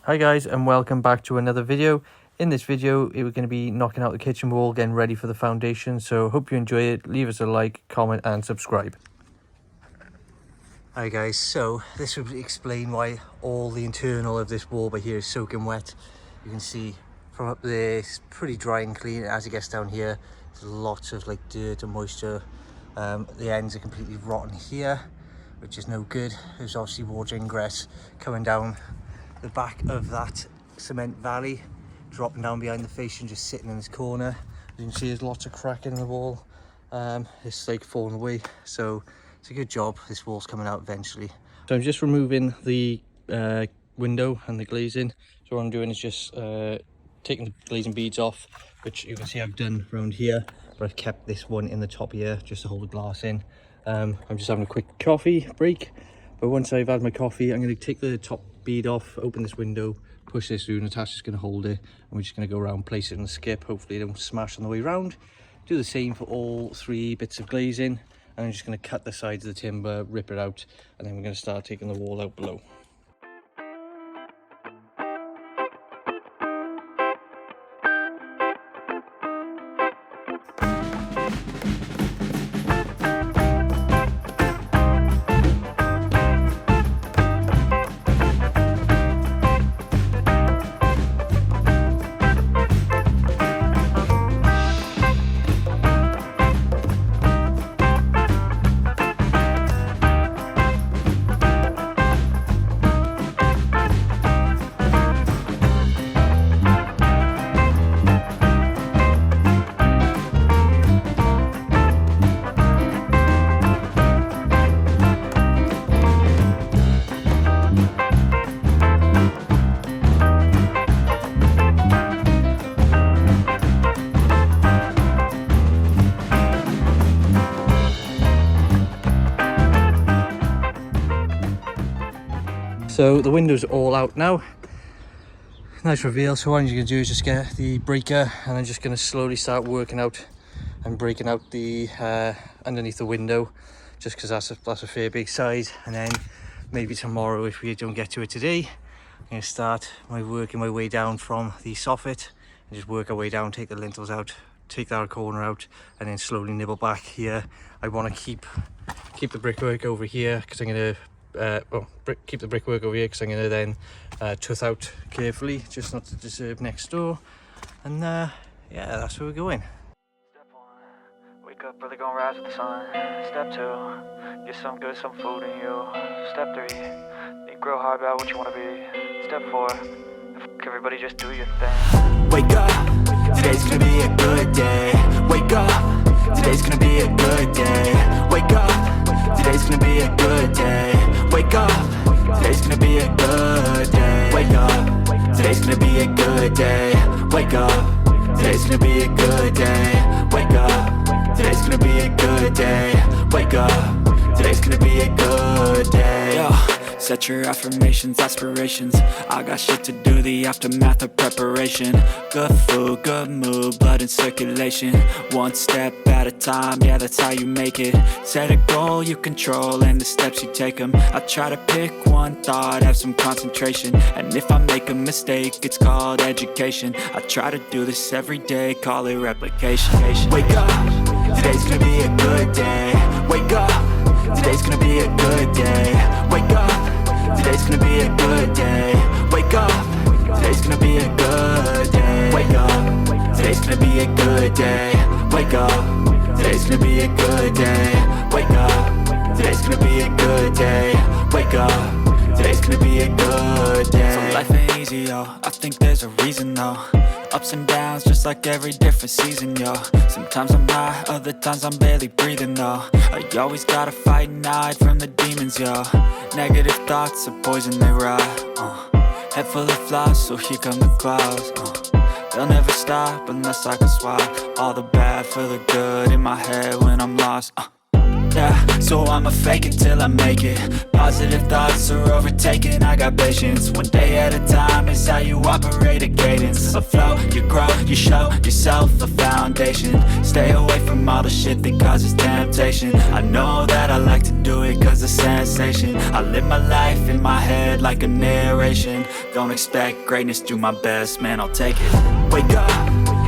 Hi guys, and welcome back to another video. In this video we're going to be knocking out the kitchen wall, getting ready for the foundation, so hope you enjoy it. Leave us a like, comment and subscribe. Hi guys, so this would explain why all the internal of this wall by here is soaking wet. You can see from up there it's pretty dry and clean. As it gets down here there's lots of like dirt and moisture. The ends are completely rotten here, which is no good. There's obviously water ingress coming down the back of that cement valley, dropping down behind the fascia and just sitting in this corner. As you can see, there's lots of cracking in the wall. It's like falling away, so it's a good job. This wall's coming out eventually. So I'm just removing the window and the glazing. So what I'm doing is just taking the glazing beads off, which you can see I've done around here, but I've kept this one in the top here just to hold the glass in. I'm just having a quick coffee break, but once I've had my coffee I'm going to take the top bead off, open this window, push this through, and Natasha's going to hold it, and we're just going to go around, place it in the skip. Hopefully it don't smash on the way around. Do the same for all three bits of glazing, and I'm just going to cut the sides of the timber, rip it out, and then we're going to start taking the wall out below. So the windows are all out now. Nice reveal. So what I'm going to do is just get the breaker, and I'm just going to slowly start working out and breaking out the underneath the window, just because that's a fair big size. And then maybe tomorrow, if we don't get to it today, I'm going to start working my way down from the soffit and just work our way down, take the lintels out, take that corner out, and then slowly nibble back here. I want to keep the brickwork over here because I'm going to keep the brickwork over here because I'm going to then tooth out carefully, just not to disturb next door. And yeah, that's where we're going. Step 1, wake up early, gonna rise with the sun. Step 2, get some good, some food in you. Step 3, think real hard about what you want to be. Step 4, everybody just do your thing. Wake up, today's gonna be a good day. Wake up, today's gonna be a good day. Wake up, today's gonna be a good day. Wake up, today's gonna be a good day. Wake up, today's gonna be a good day. Wake up, today's gonna be a good day. Wake up, today's gonna be a good day. Wake up, today's gonna be a good day. Yo. Set your affirmations, aspirations. I got shit to do, the aftermath of preparation. Good food, good mood, blood in circulation. One step at a time, yeah, that's how you make it. Set a goal you control and the steps you take them. I try to pick one thought, have some concentration. And if I make a mistake, it's called education. I try to do this every day, call it replication. Wake up, today's gonna be a good day. Wake up, today's gonna be a good day. Wake up, today's gonna be a good day. Wake up, today's gonna be a good day. Wake up, today's gonna be a good day. Wake up, today's gonna be a good day. Wake up, today's gonna be a good day. Wake up, today's gonna be a good day. So life ain't easy, yo, I think there's a reason though. Ups and downs, just like every different season, yo. Sometimes I'm high, other times I'm barely breathing, though. I always gotta fight and hide from the demons, yo. Negative thoughts are poison, they rot. Head full of flies, so here come the clouds. They'll never stop unless I can swap all the bad for the good in my head when I'm lost. Yeah, so I'ma fake it till I make it. Positive thoughts are overtaken, I got patience. One day at a time, is how you operate a cadence. A flow, you grow, you show yourself a foundation. Stay away from all the shit that causes temptation. I know that I like to do it cause it's sensation. I live my life in my head like a narration. Don't expect greatness, do my best, man, I'll take it. Wake up,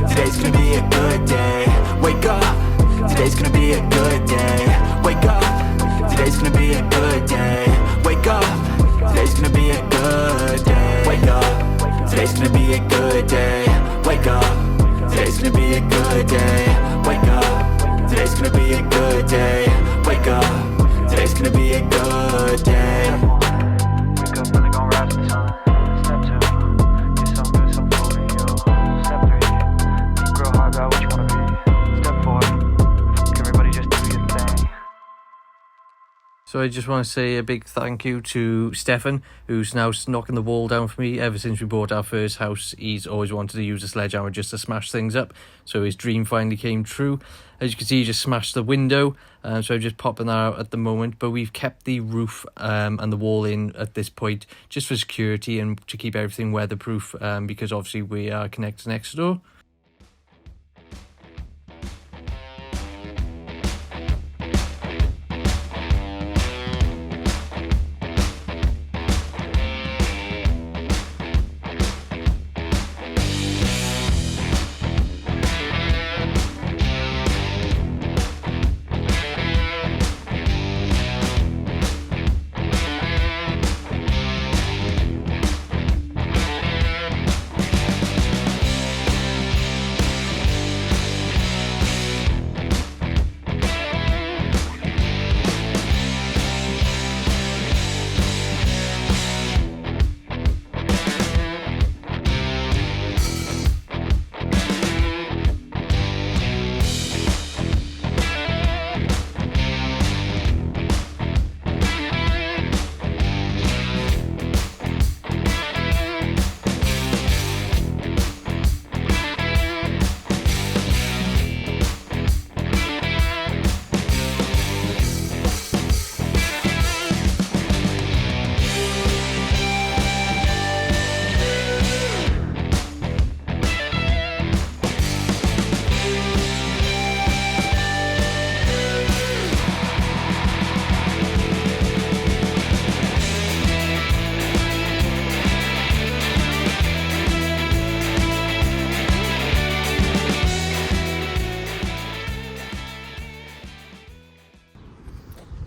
today's gonna be a good day. Wake up, today's gonna be a good day. Wake up, today's gonna be a good day. Wake up, today's gonna be a good day. Wake up, today's gonna be a good day. Wake up, today's gonna be a good day. Wake up, today's gonna be a good day. Wake up, today's gonna be a good day. Wake up, really gon' rise with the sun. Step 2, get some good, some food in you. Step 3, think real hard about what you wanna be. Step 4, everybody just do your thing. So I just want to say a big thank you to Stefan, who's now knocking the wall down for me. Ever since we bought our first house, he's always wanted to use a sledgehammer just to smash things up. So his dream finally came true. As you can see, he just smashed the window. So I'm just popping that out at the moment. But we've kept the roof and the wall in at this point just for security and to keep everything weatherproof, because obviously we are connected next door.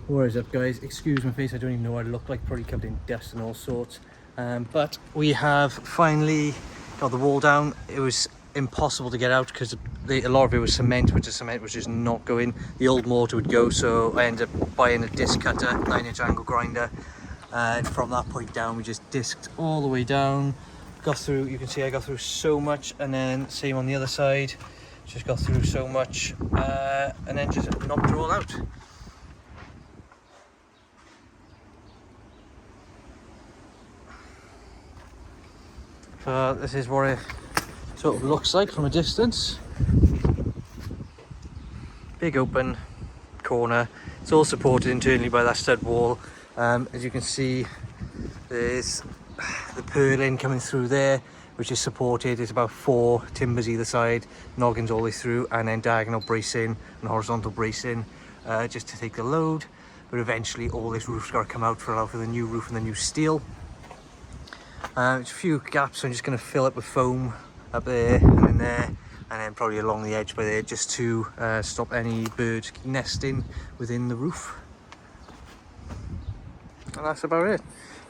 What is up, guys? Excuse my face, I don't even know what I look like, probably covered in dust and all sorts. But we have finally got the wall down. It was impossible to get out because a lot of it was cement, which the cement was just not going. The old mortar would go, so I ended up buying a disc cutter, 9-inch angle grinder, and from that point down we just disced all the way down. Got through, you can see I got through so much, and then same on the other side, just got through so much, and then just knocked it all out. So this is what it sort of looks like from a distance. Big open corner. It's all supported internally by that stud wall. As you can see, there's the purlin coming through there, which is supported. It's about 4 timbers either side, noggins all the way through, and then diagonal bracing and horizontal bracing just to take the load. But eventually all this roof's got to come out for the new roof and the new steel. There's a few gaps, so I'm just going to fill up with foam up there and in there, and then probably along the edge by there, just to stop any birds nesting within the roof. And that's about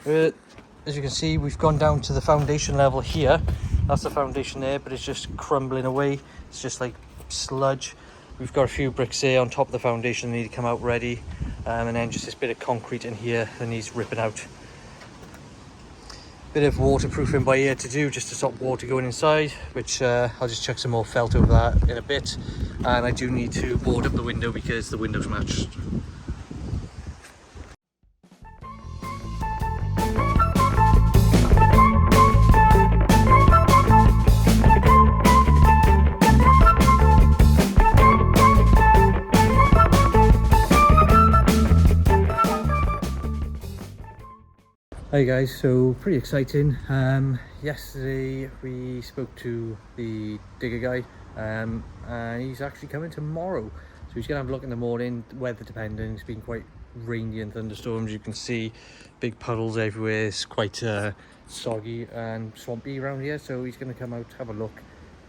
it. As you can see, we've gone down to the foundation level here. That's the foundation there, but it's just crumbling away. It's just like sludge. We've got a few bricks there on top of the foundation that need to come out ready, and then just this bit of concrete in here that needs ripping out. Bit of waterproofing by ear to do, just to stop water going inside, which I'll just chuck some more felt over that in a bit. And I do need to board up the window because the window's matched. I Hey guys, so pretty exciting. Yesterday we spoke to the digger guy, and he's actually coming tomorrow. So he's gonna have a look in the morning, weather depending. It's been quite rainy and thunderstorms. You can see big puddles everywhere. It's quite soggy and swampy around here. So he's gonna come out, have a look,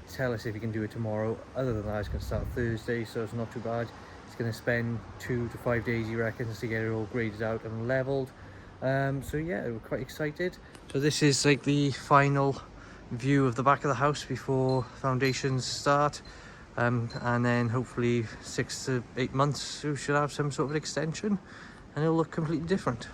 tell us if he can do it tomorrow. Other than that, it's gonna start Thursday, so it's not too bad. He's gonna spend 2 to 5 days, he reckons, to get it all graded out and leveled. So yeah, we're quite excited. So this is like the final view of the back of the house before foundations start, and then hopefully 6 to 8 months we should have some sort of extension and it'll look completely different.